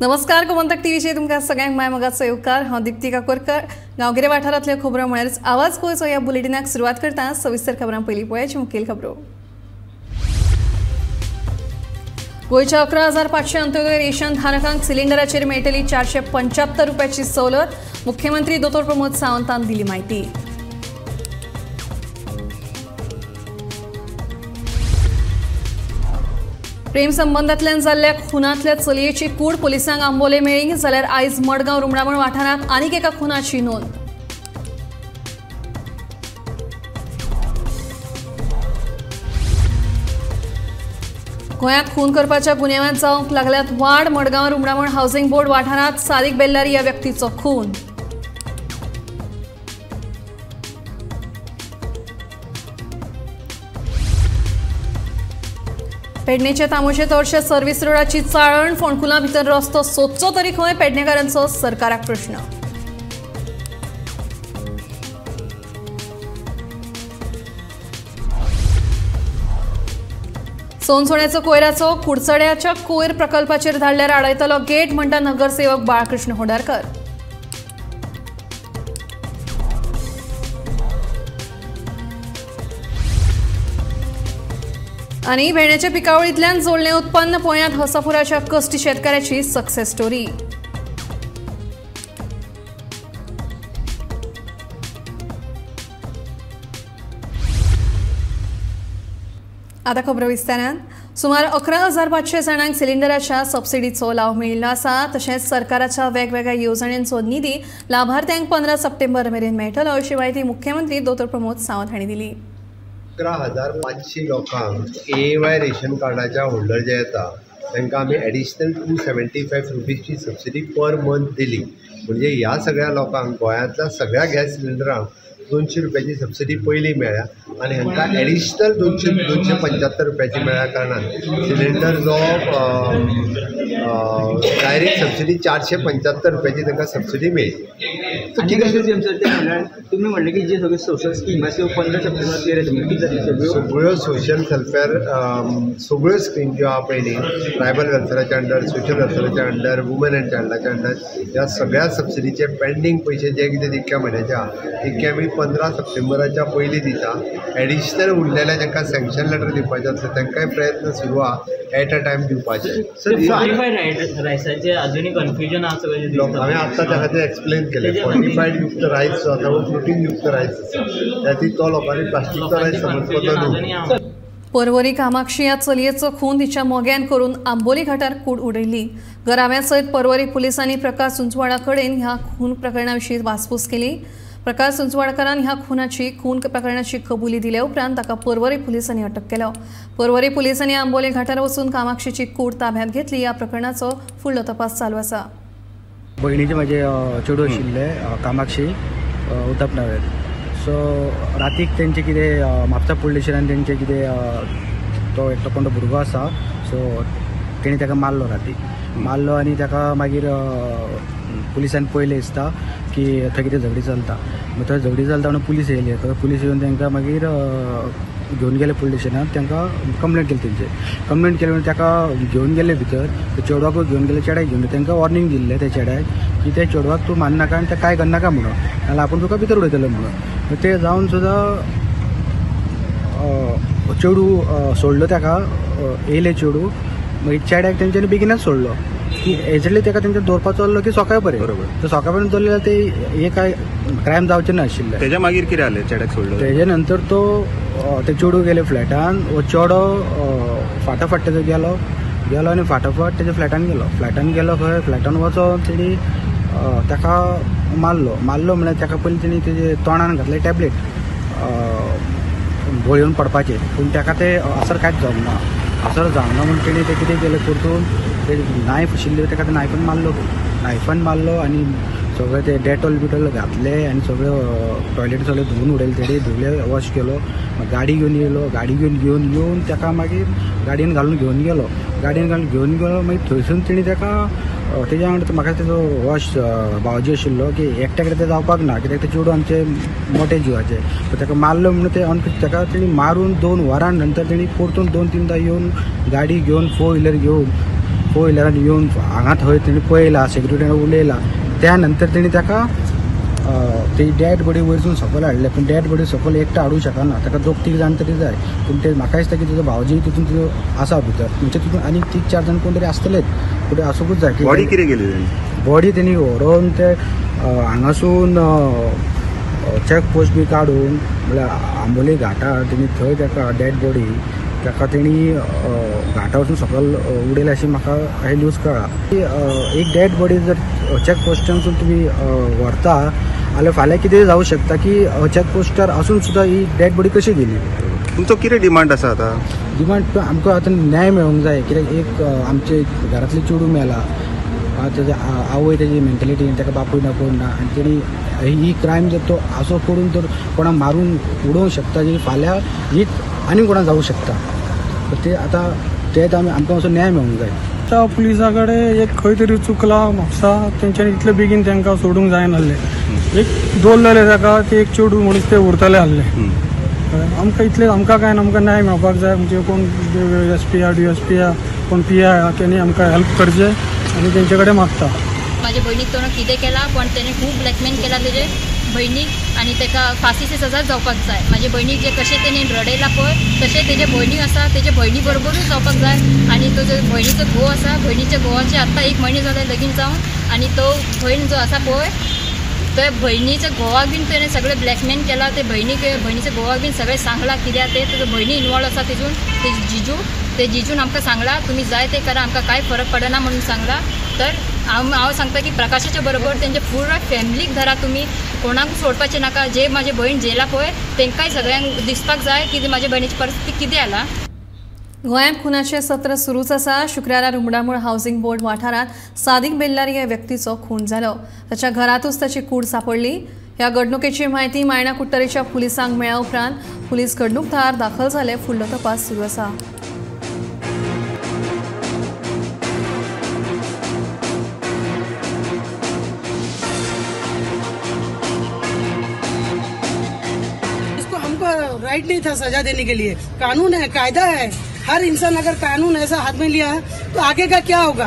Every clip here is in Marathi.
नमस्कार, गोमंतक टीव्हीचे तुमकां सगळ्यांक माय मोगाचो येवकार। हांव दीप्ती काकोडकर। गांवगिरे वाठारांतल्यो खबरो म्हळ्यार आवाज गोंयचो ह्या बुलेटिनाक सुरवात करता। सविस्तर खबरां पयलीं पळोवया मुखेल खबरो। गोंयच्या 11,500 अंत्योदय रेशन धारकांक सिलिंडराचेर मेळटली 475 रुपयाची सवलत। मुख्यमंत्री दोतोर प्रमोद सावंतान दिली माहिती। प्रेम संबंधांतल्यान जाल्ल्या खुनांतल्या चलयेची कूड पुलिसांक आंबोले मेळ्ळी। जाल्यार आयज मडगांव रुमडामण वाठारांत आनीक एका खुनाची नोंद। गोंयांत खून करपाच्या गुन्यांवांत जावंक लागल्यात वाड। मडगांव रुमडामण हावसिंग बोर्ड वाठारांत सादिक बेल्लारी ह्या व्यक्तीचो खून। पेडणेचे तामोशे तोरशे सर्व्हिस रोडाची चाळण। फोंडकुलां भितर रस्तो सोदचो तरी खंय, पेडणेकारांचो सरकाराक प्रश्न। सोनसोण्याचो कोयराचो कुडचड्याच्या कोयर प्रकल्पाचेर धाडल्यार आडयतलो गेट, म्हणटा नगरसेवक बाळकृष्ण होडारकर। आणि भेंड्याच्या पिकावळींतल्यान जोडलें उत्पन्न पळयात हसापुराच्या कश्टी शेतकाराची सक्सेस स्टोरी। आता खबरो विस्तारान। सुमार 11,500 जाणांक सिलिंडराच्या सबसिडीचो लाव मेळिल्लो आसा। तशेंच सरकाराच्या वेगवेगळ्या येवजण्यांचो निधी लाभार्थ्यांक 15 सप्टेंबर मेरेन मेळटलो, अशी माहिती मुख्यमंत्री दोतोर प्रमोद सावंत हांणी दिली। 11,500 लोकांक AAY रेशन कार्डाच्या होल्डर जे येता तांकां आमी एडिशनल 275 रुपीजची सबसिडी पर मंथ दिली। म्हणजे ह्या सगळ्या लोकांक गोंयांतल्या सगळ्या गॅस सिलिंडरांक 200 रुपयाची सबसिडी पयली मेळ्ळ्या आनी हांकां एडिशनल 275 रुपयाची मेळ्ळ्या कारणान सिलिंडर जो डायरेक्ट सबसिडी 475 रुपयाची तांकां सबसिडी मेळ्ळी। तुम्ही म्हणले की जे सगळे सोशल स्कीम 15 सप्टेंबर सगळ्यो सोशल वेलफेअर सगळ्यो स्कीम ज्यो आहा पयली ट्रायबल वेलफेअराच्या अंडर, सोशल वेलफेअराच्या अंडर, वुमन एंड चायल्डाच्या अंडर, ह्या सगळ्या सबसिडीचे पेंडींग पयशे जे कितें तितक्या म्हयन्याचे आहा तितके आमी 15 सप्टेंबराच्या पयलीं दिता। एडिशनल उरलेले जांकां सँक्शन लेटर दिवपाचें आसता तांकांय प्रयत्न सुरू आहा एट अ टायम दिवपाचे। रायसाचे अजूनही कन्फ्युजन आहा सगळे हांवें आतां त्या खातीर एक्सप्लेन केलें। फॉर्टिफायड युक्त रायस जो आसा वो प्रोटीन युक्त रायस आसा, त्याती तो लोकांनी प्लास्टीकचो रायस समजपाचो न्हू। परवरी कामाक्षी ह्या चलयेचो खून तिच्या मोग्यान करून आंबोली घाटार कूड उडयली। घराव्या सयत परवरी पुलिसांनी प्रकाश सुंचवाडा कडेन ह्या खून प्रकरणा विशीं वासपूस केली। प्रकाश सुंचवाडकारान ह्या खून प्रकरणाची कबुली दिल्या उपरांत ताका परवरी पुलिसांनी अटक केलो। परवरी पुलिसांनी आंबोली घाटार वचून कामाक्षीची कूड ताब्यांत घेतली। ह्या प्रकरणाचो फुडलो तपास चालू आसा। भयणीचे म्हाजे चेडूं आशिल्ले कामाक्षी उत्तप नगर। सो रातीक तेंचे कितें म्हापसा पुलीस स्टेशनान तेंचे कितें तो एकटो कोण भुरगो आसा, सो तेणी ताका मारलो रातीक मारलो आनी ताका मागीर पुलिसान पयलें दिसता की थंय कितें झगडी चलता। मागीर थंय झगडी चलता म्हणून पुलीस येयली। पुलीस येवन तांकां मागीर घेवन गेले पुलीस स्टेशनार, तांकां कंप्लेंट केली। तेंचे कंप्लेंट केले म्हणून ताका घेवन गेले भितर, ते चेडवाकूय घेवन गेले, चेड्याक घेवन तांकां वॉर्निंग दिल्लें त्या चेड्याक की त्या चेडवाक तूं मारनाका आनी तें कांय करनाका म्हणून, नाल्यार आपूण तुका भितर उडयतलो म्हणून। ते जावन सुद्दां चेडूं सोडलो, ताका येयले चेडूं, मागीर चेड्याक तेंच्यांनी बेगीनच सोडलो की एजली ताका तेंच्यान दवरपाचो आसलो की सकाळी बरें। तर सकाळ पर्यंत दवरलें जाल्यार ते हे काय क्रायम जावचें नाशिल्लें। तेच्या मागीर कितें जालें, चेड्याक सोडलो तेजे नंतर तो ते चेडूं गेले फ्लॅटान, वो चेडो फाटाफाट तेजो गेलो आनी फाटाफाट तेज्या फ्लॅटान गेलो। खंय फ्लॅटान वचोन तेणी ताका मारलो म्हळ्यार ताका पयलीं तेणी तेजे तोंडान घातले टॅबलेट भोळयोन पडपाचें, पूण ताका ते असर कांयच जावंक ना म्हणून तेणी ते कितें केलें परतून ते नायफ आशिल्ली ताका ते नायफान मारलो आनी सगळें ते डेटॉल बिटॉल घातले आनी सगळें टॉयलेट सगळें धुवन उडयलें, तेणी धुले वॉश केलो। गाडी घेवन येयलो, गाडी घेवन येवन ताका मागीर गाडयेन घालून घेवन गेलो मागीर थंयसून तेणी ताका तेज्या वांगडा म्हाका तेजो वॉश भावजी आशिल्लो की एकट्या कडेन तें जावपाक ना, कित्याक ते चेडूं आमचे मोठे जिवाचे। ताका मारलो म्हणून ते ताका तेणी मारून 2 वरां नंतर तेणी परतून 2-3दां येवन गाडी घेवन 4 व्हिलर घेवन पळयल्यार आनी येवन हांगा थंय तेणी पळयला, सेक्युरिटीन उलयला. त्या नंतर तेणी ताका ती डॅड बॉडी वयरसून सकयल हाडले. पूण डॅड बॉडी सकयल एकटो हाडूंक शकना, ताका 2-3 जाण तरी जाय. पूण ते म्हाका दिसता की तुजो भावजी तितून तुजो आसा भितर, म्हणजे तितून आनी 3-4 जाण कोण तरी आसतलेच. फुडें आसूंकूच जाय. बॉडी कितें केली बॉडी तेणी व्हरोन ते हांगासून चॅक पोस्ट बी काडून म्हळ्यार आंबोली घाटार तेणी थंय ताका डॅड बॉडी ताका तेणी घाटा वचून सकयल उडयले अशें म्हाका हे न्यूज कळ्ळा. एक डॅड बॉडी जर चॅक पोस्टांसून तुमी व्हरता जाल्यार फाल्यां कितें जावं शकता की चॅक पोस्टार आसून सुद्दां ही डॅड बॉडी कशी गेली. तुमचो कितें डिमांड आसा आतां? डिमांड आमकां आतां न्याय मेळोंक जाय. कित्याक एक आमचे घरांतली चेडूं मेला, तेजे आवय तेजी मेंटेलिटी, ताका बापूय ना कोण ना, आनी तेणी ही क्रायम जर तो असो करून जर कोणाक मारून उडोवंक शकता जी फाल्यां ही आनी कोणाक जावंक शकता. ते आतां तेच आमकां असो न्याय मेळोंक जाय. त्या पुलिसा कडेन एक खंय तरी चुकला म्हापसा, तेंच्यांनी इतले बेगीन तांकां सोडूंक जायनासलें. एक दवरलेले ताका ते एक चेडूं म्हणून ते उरतले आसले. आमकां इतले आमकां काय आमकां न्याय मेळपाक जाय. म्हणजे कोण SP DSP कोण PI तेणी आमकां हेल्प करचें आनी तेंचे कडेन मागता. माझ्या भयणीक तो कितें केला, पण तेणे खूब ब्लॅकमेल केला तेजे भयणीक आनी ताका फाशीची सजा जावपाक जाय. म्हाजे भयणीक जे कशें तेणी रडयला पळय तशें तेजे भयणी आसा तेजे भयणी बरोबरूच जावपाक जाय. आनी तो जो भयणीचो घोव आसा, भयणीच्या घोवाचे आत्तां 1 म्हयने जाले लगीन जावन, आनी तो भयण जो आसा पळय त्या भयणीच्या घोवाक बीन तेणें सगळें ब्लॅकमेल केला. ते भयणीच्या घोवाक बीन सगळें सांगला कित्याक ते तुजो भयणी इनवॉल्व आसा तितून. ते जिजून आमकां सांगला तुमी जाय ते करा, आमकां कांय फरक पडना म्हणून सांगला. तर हांव सांगता की प्रकाशाच्या बरोबर तेंचे पुरो फॅमिलीक धरा, तुमी कोणाक सोडपाचें नाका. जे म्हाजे भयण जेला पळय तेंकांय सगळ्यांक दिसपाक जाय की म्हाजे भयणीची परिस्थिती कितें जाला. गोंयांत खुनाचें सत्र सुरूच आसा. शुक्रारा रुमडामूळ हावसिंग बोर्ड वाठारांत सादीक बेल्लारी ह्या व्यक्तीचो खून जालो. ताच्या घरांतूच ताची कूड सापडली. ह्या घडणुकेची म्हायती मायणा कुट्टरेच्या पुलिसांक मेळ्ळ्या उपरांत पुलीस घडणूकथळार दाखल जाले. फुडलो तपास सुरू आसा. राइट नहीं था सजा देने के लिए. कानून है, कायदा है. हर इंसान अगर कानून ऐसा हाथ में लिया तो आगे का क्या होगा.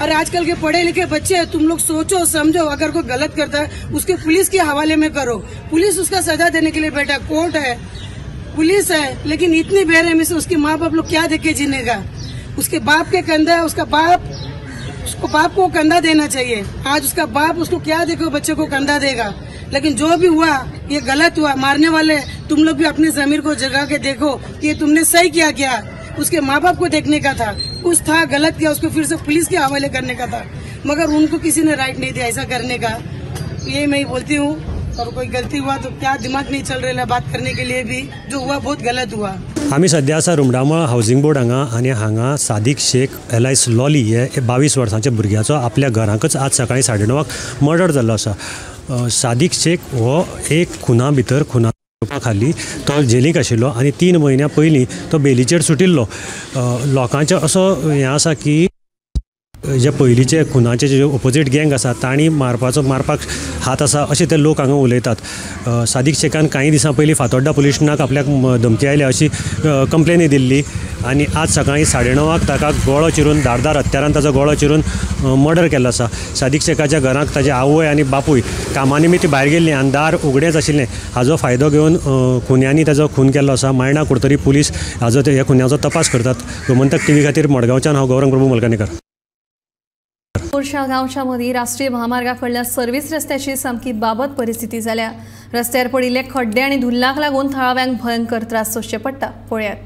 और आजकल के पढ़े लिखे बच्चे तुम लोग सोचो समझो, अगर कोई गलत करता है उसके पुलिस के हवाले में करो. पुलिस उसका सजा देने के लिए बैठा, कोर्ट है, पुलिस है. लेकिन इतनी बेरहमी से उसके माँ बाप लोग क्या देख के जीनेगा. उसके बाप के कंधा, उसको बाप को कंधा देना चाहिए. आज उसका बाप उसको क्या देखो बच्चे को कंधा देगा. लेकिन जो भी हुआ ये गलत हुआ. मारने वाले तुम लोग भी अपने ज़मीर को जगा के देखो कि तुमने सही किया क्या. उसके माँ बाप को देखने का था, कुछ था गलत किया उसको फिर से पुलिस के हवाले करने का था. मगर उनको किसी ने राइट नहीं दिया ऐसा करने का. ये मैं बोलती हूँ. और कोई गलती हुआ तो क्या दिमाग नहीं चल रहा बात करने के लिए भी. जो हुआ बहुत गलत हुआ. आमी सध्या आसा रुमडामळ हावसिंग बोर्ड हांगा, आनी हांगा सादीक शेख एलायस लॉली हे 22 वर्सांच्या भुरग्याचो आपल्या घराकच आज सकाळी 9:30 मर्डर जाल्लो आसा. सादीक शेख हो एक खुना भितर खुना खाली तो जेलीक आशिल्लो आनी 3 म्हयन्या पयलीं तो बेलीचेर सुटिल्लो. लोकांचो असो हें आसा की जे पयलींचे खुनाचे जे ऑपोजीट गँग आसा तांणी मारपाक हात आसा अशें ते लोक हांगा उलयतात. सादीक शेखान कांय दिसां पयलीं फातोड्डा पुलीस स्टेशनाक आपल्याक धमकी आयल्या अशी कंप्लेनी दिल्ली आनी आज सकाळीं 9:30 ताका गळो चिरून धारदार हत्यारान ताचो गळो चिरून मर्डर केल्लो आसा. सादीक शेखाच्या घरांत ताजे आवय आनी बापूय कामा निमित्त भायर गेल्लीं आनी दार उगडेंच आशिल्लें. हाजो फायदो घेवन खुन्यांनी ताजो खून केल्लो आसा. मायणा कुडतरी पुलीस हाजो ह्या खुन्याचो तपास करतात. गोमंतक TV खातीर मडगांवच्यान हांव गौरंग प्रभू मलकानीकर. तोरशा गांवच्या मदीं राष्ट्रीय महामार्गाकडल्या सर्व्हिस रस्त्याची सामकी बाबत परिस्थिती जाल्या. रस्त्यार पडिल्ले खड्डे आनी धुल्लाक लागून थळाव्यांक भयंकर त्रास सोंसचे पडटा. पळयात.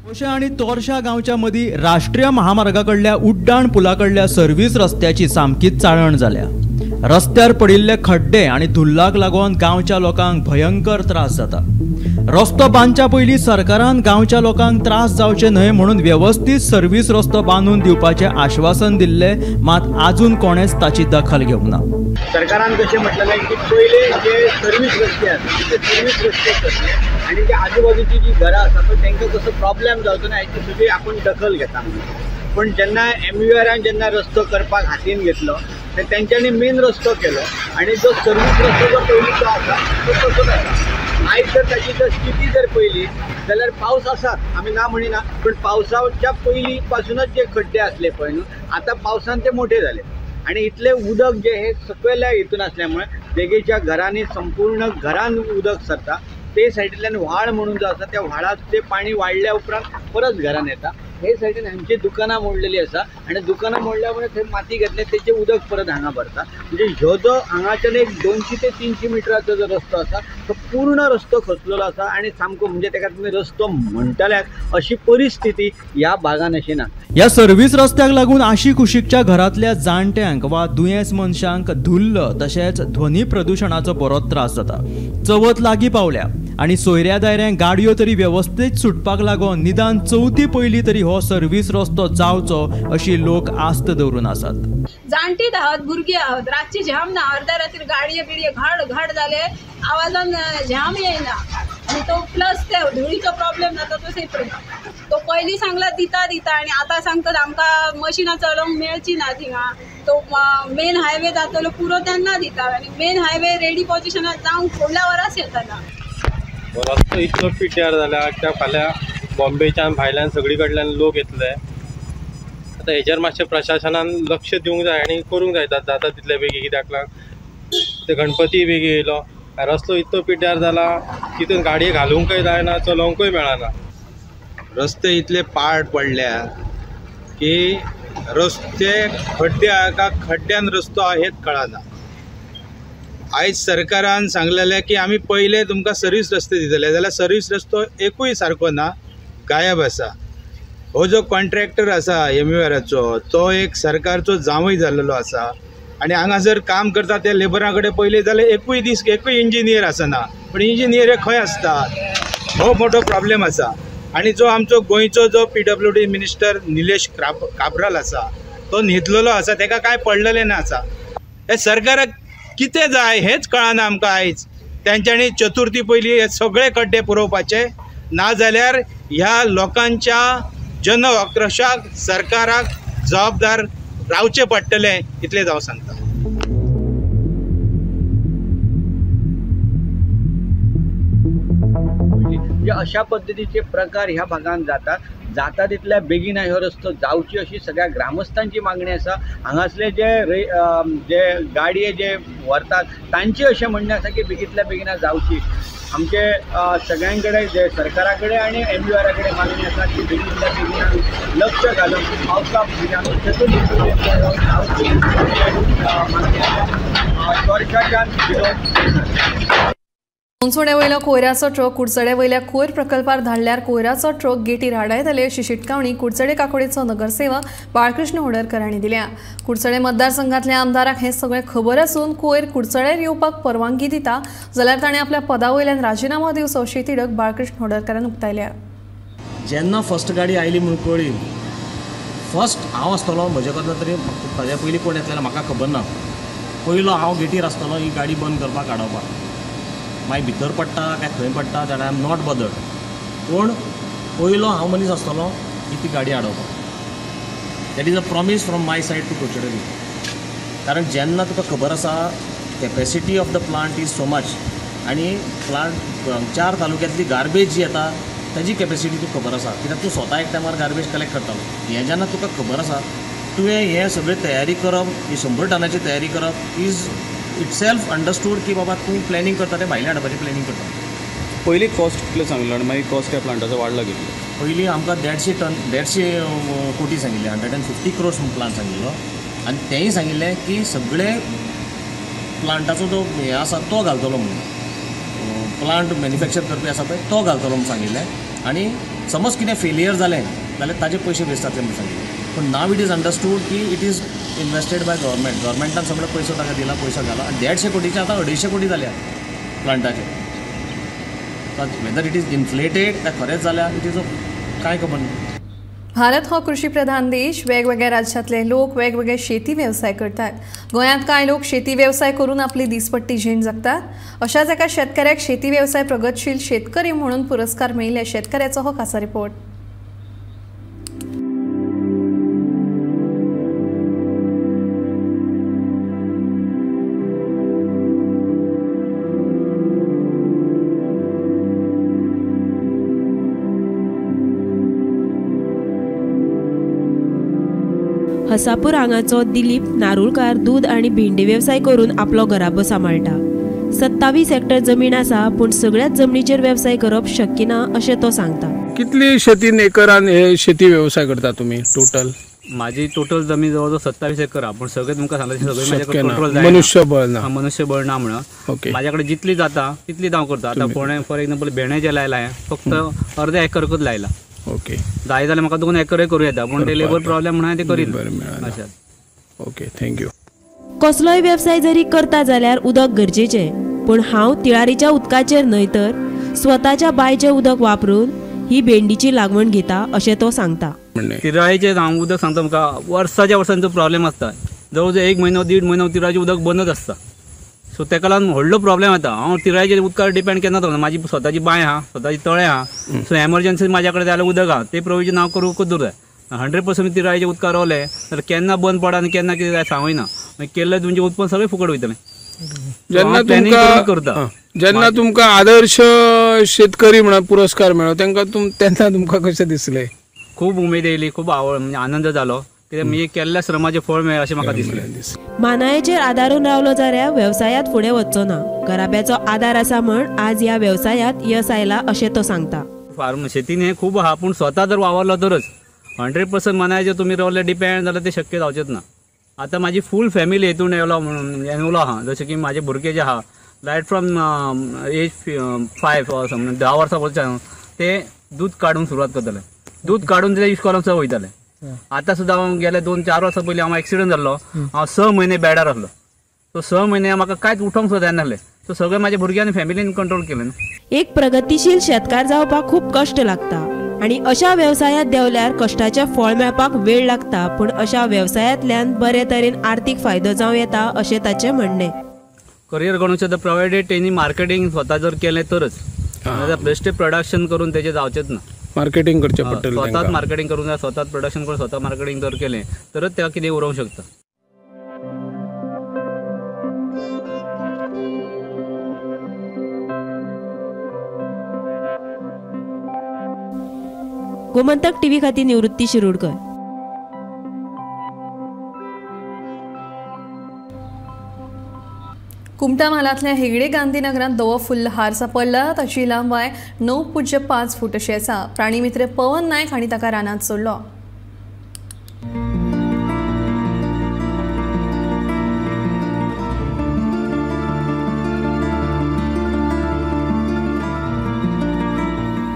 तोशा आणि तोरशा गांवच्या मदीं राष्ट्रीय महामार्गाकडल्या उड्डाण पुलाकडल्या सर्व्हिस रस्त्याची सामकीच चाळण जाल्या. रस्त्यार पडिल्ले खड्डे आणि धुल्लाक लागून गांवच्या लोकांक भयंकर त्रास जाता. रस्तो बांदच्या पयलीं सरकारान गांवच्या लोकांक त्रास जावचे न्हय म्हणून व्यवस्थीत सर्व्हिस रस्तो बांदून दिवपाचें आश्वासन दिल्ले, मात आजून कोणेच ताची दखल घेवंक ना. सरकारान कशें म्हटलेलें की पयले जे सर्व्हिस रस्ते आसात ते सर्व्हिस रस्ते करतले आनी जे आजूबाजूची जी घरां आसा पळय तांकां कसो प्रॉब्लेम जावचो ना हाची सगळी आपूण दखल घेता. पण जेन्ना MURान जेन्ना रस्तो करपाक हातीन घेतलो तर तेंच्यांनी मेन रस्तो केलो आनी जो सर्व्हिस रस्तो जो पयलींचो आसा तो तसोच आसा. आयज जर ताची जर स्थिती जर पळयली जाल्यार पावस आसात, आमी ना म्हणिना, पण पावसाच्या पयलीं पासूनच जे खड्डे आसले पळय न्हू, आतां पावसान ते मोठे जाले आणि इतले उदक जे हे सकयल्या हितून असल्यामुळे देगेच्या घरांनी संपूर्ण घरान उदक सरता. ते सायडीतल्यान व्हाळ म्हणून जो आसा त्या व्हाळात ते पाणी वाडल्या उपरांत परत घरान येता. हे सायडीन हांची दुकानां मोडलेली आसा आणि दुकानां मोडल्यामुळे थंय माती घेतले तेचे उदक परत हांगा भरता. म्हणजे ह्यो जो हांगाच्यान एक 200 ते 300 मिटराचो जो रस्तो आसा तो पूर्ण रस्तो खचलेलो आसा आणि सामको म्हणजे ताका तुमी रस्तो म्हणटल्यात अशी परिस्थिती ह्या भागान अशी ना. या सर्व्हिस रस्त्याक लागून आशी कुशीकच्या घरातल्या जाणट्यांक वा दुयेंस मनशांक धुल्ल तशेंच ध्वनी प्रदूषणाचो बरो त्रास जाता. चवथ लागीं पावल्या आणि सोयऱ्या दायऱ्यांक गाडयो तरी व्यवस्थीत सुटपाक लागून निदान चवथी पयलीं तरी हो सर्व्हिस रस्तो जावचो अशी लोक आस्त दवरून आसात. जाणटीत आहात, भुरगीं आहात, रातची जाम ना, अर्ध्या रात्री गाडये बिडये घाड जाले, आवाजान जाम येयना आणि तो प्लस ते धुळीचो प्रॉब्लेम जाता तो सेपरेट. तो पयलीं सांगला दिता आणि आतां सांगतात आमकां मशिनां चलोवंक मेळची ना थिंगा. तो मेन हायवे जातलो पुरो तेन्ना दिता आणि मेन हायवे रेडी पोजिशनार जावंक फुडल्या वरांस येतला. रस्तो इतलो पिड्ड्यार जाला कित्याक फाल्यां बॉम्बेच्यान भायल्यान सगळी कडल्यान लोक येतले. आतां हेजेर मातशें प्रशासनान लक्ष दिवंक जाय आनी करूंक जाय जाता तितले बेगी. कित्याक लागून ते गणपती बेगी येयलो, रस्तो इतलो पिड्ड्यार जाला तितून गाडये घालूंकय जायना, चलोवंकूय मेळना. रस्ते इतले पाड पडल्या की रस्ते खड्डे आहा का खड्ड्यान रस्तो आहा हेच कळना. आयज सरकारान सांगलेलें की आमी पयले तुमकां सर्वीस रस्ते दितले, जाल्यार सर्वीस रस्तो एकूय सारको ना, गायब आसा. हो जो कॉन्ट्रॅक्टर आसा MURचो तो एक सरकारचो जावंय जाल्लो आसा आणि हांगासर काम करता त्या लेबरा कडेन पयले जाल्यार एकूय दीस एकूय इंजिनियर आसना. पण इंजिनियर खंय आसतात, हो मोठो प्रॉब्लेम आसा. आणि जो आमचो गोंयचो जो PWD मिनिस्टर निलेश काब्राल आसा तो न्हिदलेलो आसा, ताका काय पडलेलें ना आसा. हे सरकाराक कितें जाय हेच कळना आमकां आयज. तेंच्यांनी चतुर्थी पयलीं हे सगळे खड्डे पुरोवपाचे, नाजाल्यार ह्या लोकांच्या जन आक्रोशाक सरकाराक जबाबदार रावचें पडटलें इतलें हांव सांगता. अशा पद्धतीचे प्रकार ह्या भागात जाता तितल्या बेगीन ह्यो रस्तो जावची अशी सगळ्या ग्रामस्थांची मागणी आसा. हांगासले जे गाडये जे व्हरतात तांची अशें म्हणणें आसा की बेगींतल्या बेगीन जावची. आमचे सगळ्यां कडेन जे सरकारा कडेन आनी MUR कडेन मागणी आसा की बेगींतल्या बेगीन लक्ष घालून पावसा सोंसोड्या वयलो कोयराचो ट्रक कुडचड्या वयल्या कोयर प्रकल्पार धाडल्यार कोयराचो ट्रक गेटीर आडायतले अशी शिटकावणी कुडचडे काकोडेचो नगरसेवक बाळकृष्ण होडरकर हांणी दिल्या. कुडचडे मतदारसंघातल्या आमदाराक हें सगळें खबर आसून कोयर कुडचड्यार येवपाक परवानगी दिता जाल्यार ताणें आपल्या पदा वयल्यान राजिनामा दिवचो अशी तिडक बाळकृष्ण होडरकारान उक्तायल्या. जेन्ना फर्स्ट गाडी आयली म्हूण कळ्ळी, फर्स्ट हांव आसतलो म्हजे कोता तरी ताज्या पयलीं कोण येतलें म्हाका खबर ना. पयलो हांव गेटीर आसतलो ही गाडी बंद करपाक हाडोवपाक. मागीर भितर पडटा काय खंय पडटा जाल्यार आय एम नॉट बदर्ड. पूण पयलो हांव मनीस आसतलो ही ती गाडी हाडोवपाक. That is a promise from my side to कुडचडे. कारण जेन्ना तुका खबर आसा capacity of the plant is so much आनी प्लांट 4 तालुक्यांतली गार्बेज जी येता ताजी कॅपेसिटी तुका खबर आसा, कित्याक तूं स्वता एक टायमार गार्बेज कलेक्ट करतालो. हें जेन्ना तुका खबर आसा तुवें हें सगळें तयारी करप, ही 100 टनाची तयारी करप इज इटसेल्फ अंडरस्टूड की बाबा तूं प्लॅनिंग करता तें भायल्या हाडपाची प्लॅनिंग करता. पयलीं कॉस्ट कितले सांगलो आनी मागीर कॉस्ट त्या प्लांटाचो वाडला कितलो? पयलीं आमकां 150 कोटी सांगिल्ले, 150 crores म्हूण प्लान सांगिल्लो. आनी तेंय सांगिल्लें की सगळे प्लांटाचो जो हें आसा तो घालतलो म्हणून, प्लांट मॅन्युफॅक्चर करपी आसा पळय तो घालतलो म्हणून सांगिल्लें. आनी समज कितें फेलियर जालें जाल्यार ताजे पयशे वेस्ट जातले म्हणून सांगिल्लें. पूण नाव इट इज अंडरस्टूड की it is invested by government. गव्हर्मेंटान सगळो पयसो ताका दिला, पयसो घाला. आनी 150 कोटीचे आतां 250 कोटी जाल्या प्लांटाचे. वेदर इट इज इन्फ्लेटेड काय खरेंच जाल्या इट इज कांय खबर ना. भारत हो कृषी प्रधान देश. वेगवेगळ्या राज्यांतले लोक वेगवेगळे शेती वेवसाय करतात. गोंयांत कांय लोक शेती वेवसाय करून आपली दिसपट्टी झेण जगतात. अशाच एका शेतकऱ्याक शेती वेवसाय प्रगतशील शेतकरी म्हणून पुरस्कार मेळिल्ल्या शेतकऱ्याचो हो खासा रिपोर्ट. कसापूर हांगाचो दिलीप नारुळकार दूध आनी भेंडी वेवसाय करून आपलो घराबो सांबाळटा. 27 हेक्टर जमीन आसा, पूण सगळ्याच जमनीचेर वेवसाय करप शक्य ना अशें तो सांगता. कितली शेतीन एकरान हे शेती वेवसाय करता तुमी टोटल? माझी टोटल जमीन जवळजवळ 27 एकर हा, पण सगळे तुमकां सांगता सगळे माझ्याकडे कंट्रोल जायना. मनुष्यबळ ना म्हणून माझ्याकडे जितली जाता तितली हांव करता. आतां कोणें फॉर एक्झाम्पल भेंडे जे लायला हांवें फक्त अर्ध्या एकरकूच लायला. ओके, जाय जाल्यार म्हाका 2 एकरय करूं येता, पूण ते लेबर प्रॉब्लेम म्हणून ते करीना. Okay, thank you. कसलोय वेवसाय जरी करता जाल्यार उदक गरजेचें, पूण हांव तिळारीच्या उदकाचेर न्हय तर स्वताच्या बांयचें उदक वापरून ही भेंडीची लागवण घेता अशें तो सांगता. तिराळीचे हांव उदक सांगता तुमकां वर्साच्या वर्सांचो प्रॉब्लेम आसता. जवळ 1 म्हयनो 1.5 म्हयनो तिराळीचें उदक बंदच आसता. सो तेका लागून व्हडलो प्रॉब्लेम येता. हांव तिराळीच्या उदकावर डिपेंड केन्ना दवरना. म्हाजी स्वताची बांय आहा, स्वताची तळें आहा. सो एमर्जन्सी म्हाज्या कडेन जाल्यार उदक आहा ते प्रोविजन हांव करूंकूच जाय. 100% तिराळीच्या उदकार रावले जाल्यार केन्ना बंद पडा आनी केन्ना कितें जाय सांगूय ना. केल्लें तुमचें उत्पन्न सगळें फुकट वयतलें. जेन्ना तुमकां आदर्श शेतकरी म्हणून पुरस्कार मेळ्ळो तेन्ना तुमकां कशें दिसलें? खूब उमेद येयली, खूब आवड म्हणजे आनंद जालो. कित्याक मी केल्ल्या श्रमाचें फळ मेळ्ळें अशें म्हाका दिसलें. मानायेचेर आदारून रावलो जाल्यार वेवसायात फुडें वचचो ना. घराब्याचो आदार आसा म्हण आज ह्या वेवसायात यश आयला अशें तो सांगता. फार्म शेतीन हें खूब आहा, पूण स्वता जर वावरलो तरच. 100% मानायचेर तुमी रावले डिपेंड जाल्यार ते शक्य जावचेंच ना. आतां म्हाजी फूल फॅमिली हेतून येवलो आहा. जशें की म्हाजे भुरगे जे आहा रायट फ्रॉम एज 5 10 वर्सां वयच्यान ते दूध काडून सुरवात करतले. दूध काडून ते इस्कॉलांत वयताले. आतां सुद्दां हांव गेले 2-4 वर्सां पयलीं हांव एक्सिडंट जाल्लो. हांव 6 म्हयने बेडार आसलो. सो 6 म्हयने म्हाका कांयच उठोंक सुद्दां जायनासलें. सो सगळें म्हाज्या भुरग्यांनी फॅमिलीन कंट्रोल केलें. एक प्रगतीशील शेतकार जावपाक खूब कश्ट लागता आणि अशा व्यवसायात देवल्यार कष्टाचें फळ मेळपाक वेळ लागता. पूण अशा व्यवसायांतल्यान बरे तरेन आर्थीक फायदो जावं येता अशें ताचें म्हणणें. करियर करूंक प्रोवायडेड तेणी मार्केटिंग स्वता जर केलें तरच. बेस्ट प्रोडक्शन करून तेजें जावचेंच ना. मार्केटिंग करचें पडटलें. स्वताच मार्केटिंग करूंक जाय. स्वताच प्रोडक्शन करून स्वता मार्केटिंग जर केलें तरच तेका कितें उरोवंक शकता. गोमंतक टीव्ही खातीर निवृत्ती शिरोडकर. कुमटा म्हालांतल्या हेगडे गांधीनगरांत दवो फुल्ल हार सापडला. ताची लांबाय 9.5 फूट अशी आसा. प्राणीमित्र पवन नायक हांणी ताका रानांत सोडलो.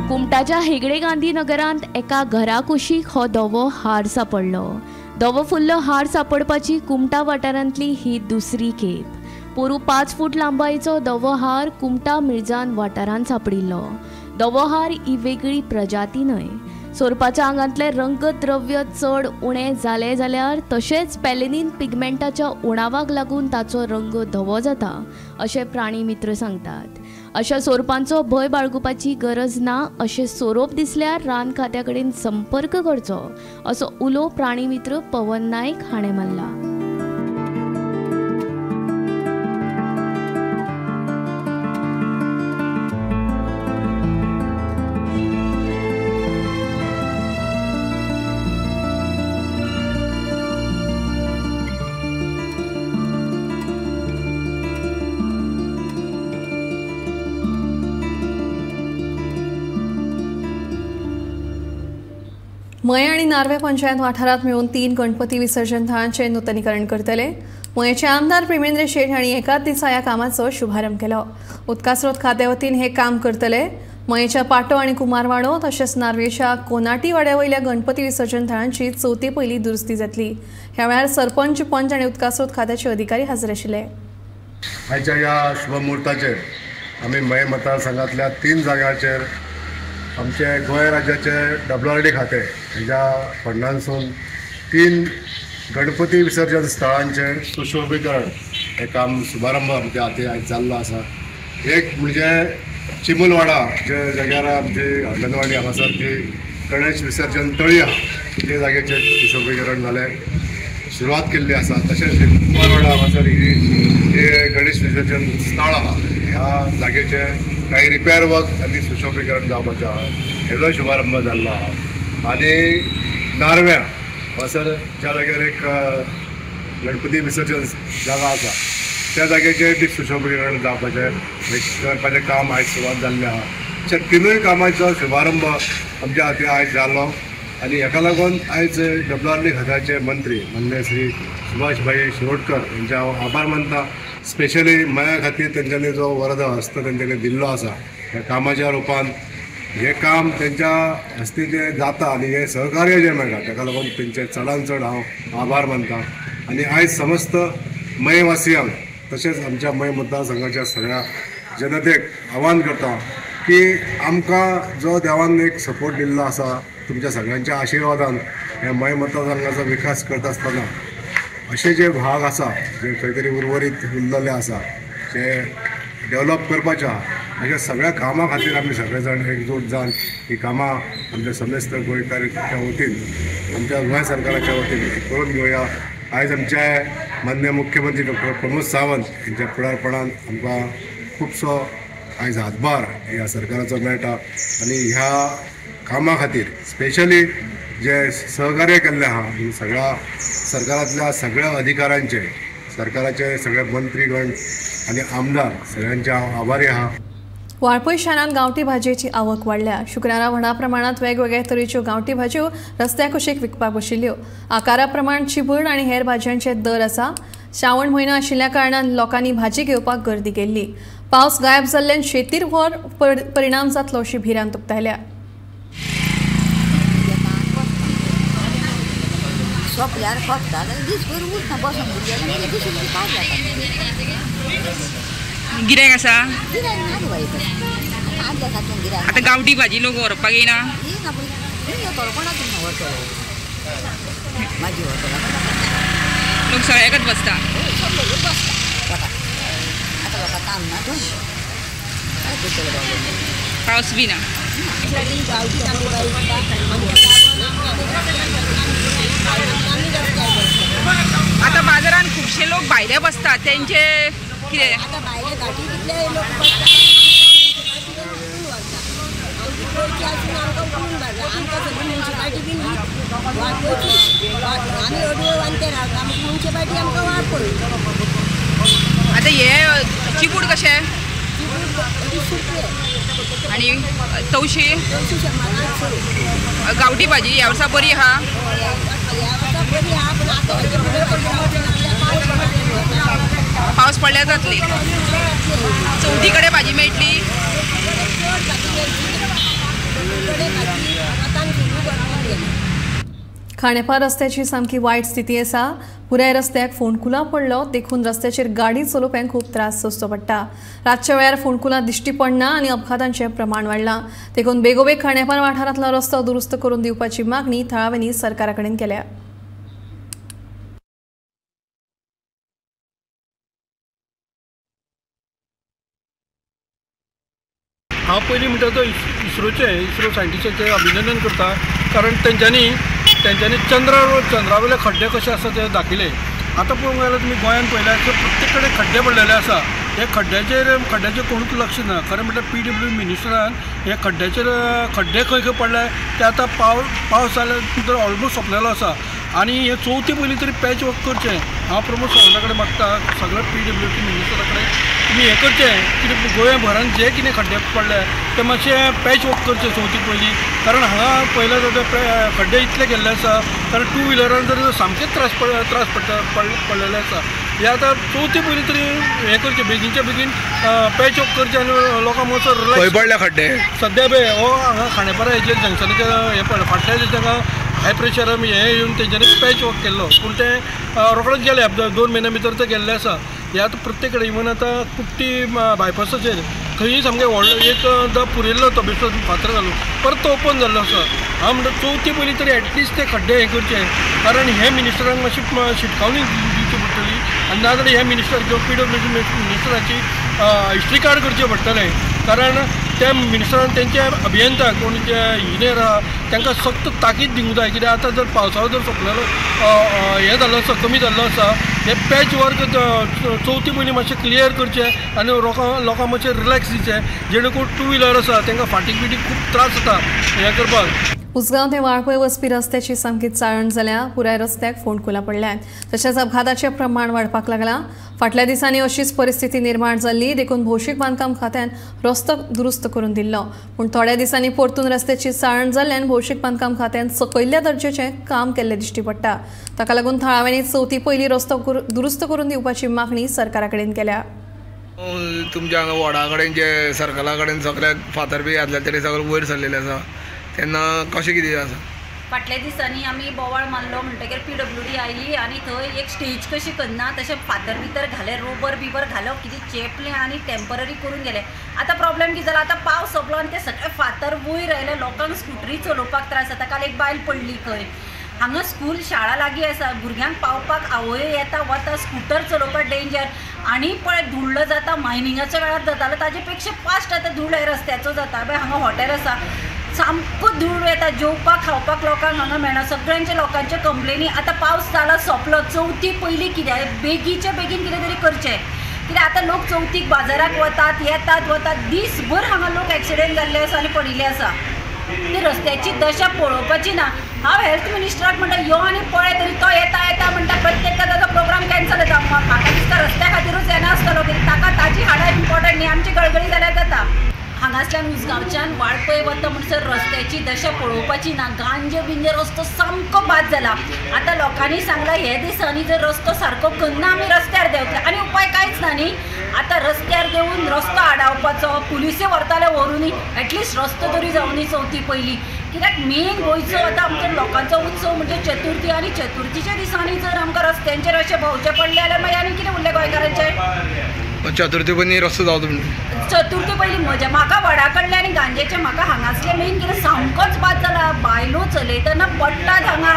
कुमटाच्या हेगडे गांधीनगरांत एका घरा कुशीक हो धवो हार सापडलो. धवो फुल्लो हार सापडपाची कुमटा वाठारांतली ही दुसरी खेप. पोरू 5 फूट लांबायेचो धवो हार कुमटा मिर्जान वाठारांत सापडिल्लो. धवो हार ही वेगळी प्रजाती न्हय. सोरपाच्या आंगांतले रंगद्रव्य चड उणें जाले जाल्यार तशेंच पॅलेनीन पिगमेंटाच्या उणावाक लागून ताचो रंग धवो जाता अशें प्राणी मित्र सांगतात. अशा सोरपांचो भंय बाळगुपाची गरज ना अशें सोरोप दिसल्यार रान खात्या कडेन संपर्क करचो असो उलो प्राणी मित्र पवन नायक हाणें मारला. मये आणि नार्वे पंचायत वाठारात मिळून 3 गणपती विसर्जन थळांचे नूतनीकरण करतले. मयेचे आमदार प्रेमेंद्र शेठ हांणी एकाच दिसा ह्या कामाचो शुभारंभ केलो. उदकास्रोत खात्या वतीन हे काम करतले. मयेच्या पाटो आणि कुमारवाडो तशेंच नार्वेच्या कोनाटी वाड्या वयल्या गणपती विसर्जन थळांची 4थे पयली दुरुस्ती जातली. ह्या वेळार सरपंच, पंच आणि उदकास्रोत खात्याचे अधिकारी हाजीर आशिल्ले. आयच्या ह्या शुभमुहूर्ताचेर आमी मये मतदारसंघातल्या 3 जाग्याचेर आमचे गोंय राज्याचे WRD खातें हेच्या फंडांसून 3 गणपती विसर्जन स्थळांचे सुशोभीकरण हे काम शुभारंभ आमच्या हाती आयज जाल्लो आसा. एक म्हणजे चिमुलवाडा जे जाग्यार आमची अंगणवाडी हांगासर जी गणेश विसर्जन तळी आहा ते जाग्याचेर सुशोभीकरण जालें सुरवात केल्ली आसा. तशेंच कुमारवाडा हांगासर ही गणेश विसर्जन स्थळ आहा ह्या जागेचे काही रिपेर वर्क आनी सुशोभीकरण जावपाचें आहा हेजो शुभारंभ जाल्लो आहा. आनी नार्व्या हांगासर ज्या जाग्यार एक गणपती विसर्जन जागा आसा त्या जाग्याचेर सुशोभीकरण करपाचें काम आयज सुरवात जाल्लें आहा. अशा तिनूय कामांचो शुभारंभ आमच्या हाती आयज जालो आनी हेका लागून आयज WRD खात्याचे मंत्री माननीय श्री सुभाषभाई शिरोडकर यांचे हांव आभार मानता. स्पेशली मया खातीर तेंच्यांनी जो वरद हस्त तेंच्यांनी दिल्लो आसा ह्या कामाच्या रुपान हे काम त्यांच्या हस्ती जे जाता आनी हे सहकार्य जे मेळटा ताका लागून तेंचे चडांत चड हांव आभार मानता. आनी आयज समस्त मयवासियांक तशेंच आमच्या मय मतदारसंघाच्या सगळ्या जनतेक आव्हान करता की आमकां जो देवान एक सपोर्ट दिल्लो आसा तुमच्या सगळ्यांच्या आशिर्वादान हे मय मतदारसंघाचो विकास करता आसतना असे जे भाग आसा जे खंय तरी उर्वरीत उरलेले आसा जे डेवलप करपाचे आहा अशा सगळ्या कामां खातीर आमी सगळे जाण एकजूट जावन ही कामां आमच्या समेस्त गोंयकारांच्या वतीन आमच्या गोंय सरकाराच्या वतीन करून घेवया. आयज आमचे माननीय मुख्यमंत्री डॉक्टर प्रमोद सावंत यांच्या फुडारपणान आमकां खुबसो आयज हातभार ह्या सरकाराचो मेळटा आनी ह्या कामां खातीर स्पेशली जे सहकार्य केल्लें आहा सगळ्या सरकारांतल्या सगळ्या अधिकाऱ्यांचे सरकाराचे सगळे मंत्रीगण आनी आमदार सगळ्यांचे हांव आभारी आहा. वाळपय शारांत गांवठी भाजयेची आवक वाडल्या. शुक्रारा व्हडा प्रमाणात वेगवेगळ्या तरेच्यो गांवठी भाजयो रस्त्यार कशेक विकपाक बशिल्ल्यो. आकारा प्रमाण चिबड आनी हेर भाजयांचे दर आसा. श्रावण म्हयनो आशिल्ल्या कारणान लोकांनी भाजी घेवपाक गर्दी केल्ली. पावस गायब जाल्ल्यान शेतीर व्हड परिणाम जातलो अशी भिरांत उक्तायल्या. गिरायक आसा आता गांवठी भाजी लोक व्हरपाक येना. लोक सगळ्याकच बसता. पावस बी ना. आता बाजारात खुबशे लोक भायले बसतात त्यांचे कितें आता हे चिबूड कशे आणि तवशी गांवठी भाजी ह्या वर्सा बरी आहा. पावस पडल्यार जातली. चवथी कडेन भाजी मेळटली. खांडेपार रस्त्याची सामकी वायट स्थिती आसा. पुराय रस्त्याक फोंडकुलां पडलो देखून रस्त्याचेर गाडी चलोवप्यांक खूब त्रास सोंसचो पडटा. रातच्या वेळार फोंडकुलां दिश्टी पडना आनी अपघातांचें प्रमाण वाडलां. देखून बेगोबेग खांडेपार वाठारांतलो रस्तो दुरुस्त करून दिवपाची मागणी थळाव्यांनी सरकारा कडेन केल्या. हांव पयलीं म्हणटा तो इस्रो सायंटिस्टाचें अभिनंदन करता कारण तेंच्यांनी चंद्रा वयले खड्डे कशे आसा ते दाखयले. आतां पळोवंक गेल्यार तुमी गोंयांत पळयल्यार प्रत्येक कडेन खड्डे पडलेले आसा. हे खड्ड्याचेर कोणूच लक्ष ना. खरें म्हणल्यार PWD मिनिस्टरान हे खड्डे खंय खंय पडले ते आतां पावस जाल्यार ऑलमोस्ट सोंपलेलो आसा आनी हे चवथी पयलीं तरी पॅच वर्क करचें. हांव प्रमोद सावंता कडेन मागता सगळे PWD मिनिस्टरा कडेन तुमी हें करचें कितें गोंयभरांत जे कितें खड्डे पडले ते मातशें पॅच वर्क करचें चवथी पयलीं. कारण हांगा पयले जाल्यार खड्डे इतले गेल्ले आसा कारण टू व्हिलरान जर सामकेच त्रास पडलेले आसा. हे आतां चवथी पयलीं तरी हें करचें बेगीनच्या बेगीन पॅच वर्क करचें आनी लोकांक मातसो खंय पडले खड्डे सद्या हो हांगा खांडेपारा हेजे जंक्शनाचे हे पडले फाटल्या ताका हाय प्रेशर हे येवन तेंच्यांनी पॅच वर्क केल्लो पूण ते रोखडेच गेले 2 म्हयन्या भितर ते गेल्ले आसा. हे आतां प्रत्येक कडेन इवन आतां कुट्टी बायपासाचेर खंयी सामकें व्हडलो एक पुरिल्लो तो भितर फातर घालून परत तो ओपन जाल्लो आसा. हांव म्हणटा चवथी पयलीं तरी एटलिस्ट ते खड्डे हें करचे कारण हे मिनिस्टरांक मातशी शिटकावणी दिवची पडटली आनी ना जाल्यार हे मिनिस्टर किंवा PWD मिनिस्टराची हिस्ट्री कार्ड करचें पडटलें कारण त्या मिनिस्टरान तेंचे अभियंता कोण जे इंजिनियर आहा तांकां सक्त ताकीद दिवंक जाय. कित्याक आतां जर पावसाळो जर सोंपलेलो हें जाल्लो आसा कमी जाल्लो आसा हे पॅच वर्क चवथी पयलीं मातशें क्लियर करचें आनी लोकांक मातशें रिलॅक्स दिवचें जेणे करून टू व्हिलर आसा तांकां फाटीक बिटीक खूब त्रास जाता हें करपाक. उसगांव ते वाळपय वचपी रस्त्याची सामकी चाळण जाल्या, पुराय रस्त्याक फोंडकुलां पडल्यात. तशेंच अपघाताचें प्रमाण वाडपाक लागलां. फाटल्या दिसांनी अशीच परिस्थिती निर्माण जाल्ली, देखून भौशीक बांदकाम खात्यान रस्तो दुरुस्त करून दिल्लो. पूण थोड्या दिसांनी परतून रस्त्याची चाळण जाल्ल्यान भौशीक बांदकाम खात्यान सकयल्या दर्जाचें काम केल्लें दिश्टी पडटा. ताका लागून थळाव्यांनी चवथी पयली रस्तो दुरुस्त करून दिवपाची मागणी सरकारा कडेन केल्या. तुमच्या हांगा वडा कडेन जे सर्कला कडेन सगळ्याक फातर बी घातल्या तरी सगळें वयर सरलेलें आसा, तेन्ना कशें कितें आसा? फाटल्या दिसांनी आमी बोवाळ मारलो म्हणटकीर PWD आयली आनी थंय एक स्टेज कशी करना तशें फातर भितर घाले, रोबर बिबर घालो, कितें चेपलें आनी टेम्पररी करून गेले. आतां प्रॉब्लेम कितें जाला, आतां पावस सोंपलो आनी ते सगळे फातर वयर आयले, लोकांक स्कुटरी चलोवपाक त्रास जाता. काल एक बायल पडली खंय. हांगा स्कूल शाळा लागीं आसा, भुरग्यांक पावपाक आवय येता वता, स्कुटर चलोवपाक डेंजर. आनी पळय धुळ्ळो जाता, मायनिंगाच्या वेळार जातालो ताजे पेक्षा फास्ट आतां धूळ रस्त्याचो जाता. पळय हांगा हॉटेल आसा, सामको धूळ येता, जेवपाक खावपाक लोकांक हांगा मेळना. सगळ्यांचे लोकांचे कंप्लेनी. आतां पावस जाला सोंपलो, चवथी पयलीं कितें बेगीच्या बेगीन कितें तरी करचें. कित्याक आतां लोक चवथीक बाजाराक वतात, येतात वतात, दीसभर हांगा लोक एक्सिडेंट जाल्ले आसा आनी पडिल्ले आसा. ती रस्त्याची दशा पळोवपाची ना. हांव हेल्थ मिनिस्टराक म्हणटा यो आनी पळय तरी, तो येता म्हणटा प्रत्येकदा ताचो प्रोग्राम कॅन्सल जाता. म्हाका दिसता रस्त्या खातीरूच येनासतलो, कित्याक ताका ताची हाडां इम्पॉर्टंट न्ही, आमची गळगळी जाल्यार जाता. हांगासल्यान उसगांवच्यान वाळपय वता म्हणसर रस्त्याची दशा पळोवपाची ना. गांजे बिंजे रस्तो सामको बाद जाला. आतां लोकांनी सांगला हे दिसांनी जर रस्तो सारको करना आमी रस्त्यार देंवतले, आनी उपाय कांयच ना न्ही. आतां रस्त्यार देऊन रस्तो आडावपाचो, पुलिसे व्हरताले व्हरूनी, एटलिस्ट रस्तो तरी जावनी चवथी पयली. कित्याक मेन गोंयचो आतां आमचो लोकांचो उत्सव म्हणजे चतुर्थी, आनी चतुर्थीच्या दिसांनी जर आमकां रस्त्यांचेर अशें भोंवचें पडलें जाल्यार मागीर आनी कितें उरलें गोंयकारांचें? चतुर्थी पयलीं रस्तो जावचो म्हणून चतुर्थी पयलीं म्हाका वडा कडले आनी गांजेचे म्हाका हांगासले मेन कितें सामकोच बाद जाला. बायलो चलयतना पडटात हांगा,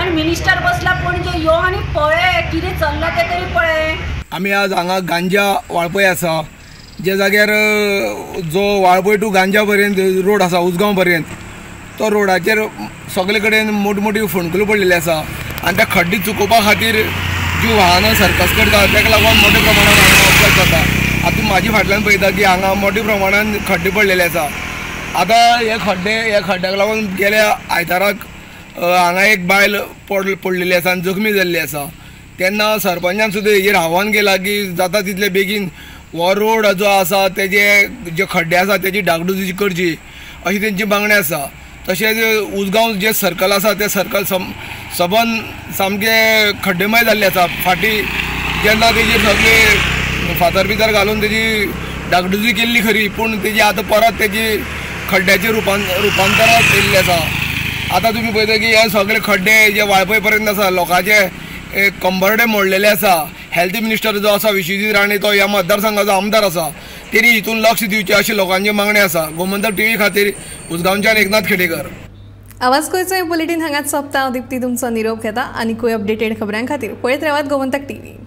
आनी मिनिस्टर बसला पणजे यो आनी पळय कितें चल्लां तें तरी पळय. आमी आज हांगा गांजा वाळपय आसा, जे जाग्यार जो वाळपय टू गांजा पर्यंत रोड आसा उसगांव पर्यंत, तो रोडाचेर सगळे कडेन मोठी फोंडकुलां पडलेली आसा. आनी त्या खड्डे चुकोवपा खातीर जी वाहनां सरकस करता ताका लागून मोठ्या प्रमाणात हांगा अपघात जाता. आतां म्हाजी फाटल्यान पळयता की हांगा मोठ्या प्रमाणान खड्डे पडलेले आसा. आतां हे खड्ड्याक लागून गेल्या आयताराक हांगा एक बायल पडलेली आसा आनी जखमी जाल्ली आसा. तेन्ना सरपंचान सुद्दां हेजेर आव्हान केलां की जाता तितले बेगीन हो रोड जो आसा तेजे जे खड्डे आसा तेजी डागडुजी करची अशी तेंची मागणी आसा. तशेंच उसगांव जे सर्कल आसा ते सर्कल सबन सामके खड्डेमय जाल्ले आसा. फाटीं जेन्ना तेजेर सगळे फातर भितर घालून तेजी डागडुजी केल्ली खरी, पूण तेजी आतां परत तेजी खड्ड्याचें रुपांतरांत केल्लें आसा. आतां तुमी पळयता की हे सगळे खड्डे जे वाळपय पर्यंत आसा लोकांचे कंबरडे मोडलेले आसा. हेल्थ मिनिस्टर जो आसा विश्वजीत राणे तो ह्या मतदारसंघाचो आमदार आसा, तेणी हितून लक्ष दिवचें अशी लोकांची मागणी आसा. गोमंतक TV खातीर उसगांवच्यान एकनाथ खेडेकर. आवाज गोंयचो बुलेटीन हांगाच सोंपता. हांव दिप्ती तुमचो निरोप घेता. आनीकूय अपडेटेड खबरां खातीर पळयत रावात गोमंतक TV.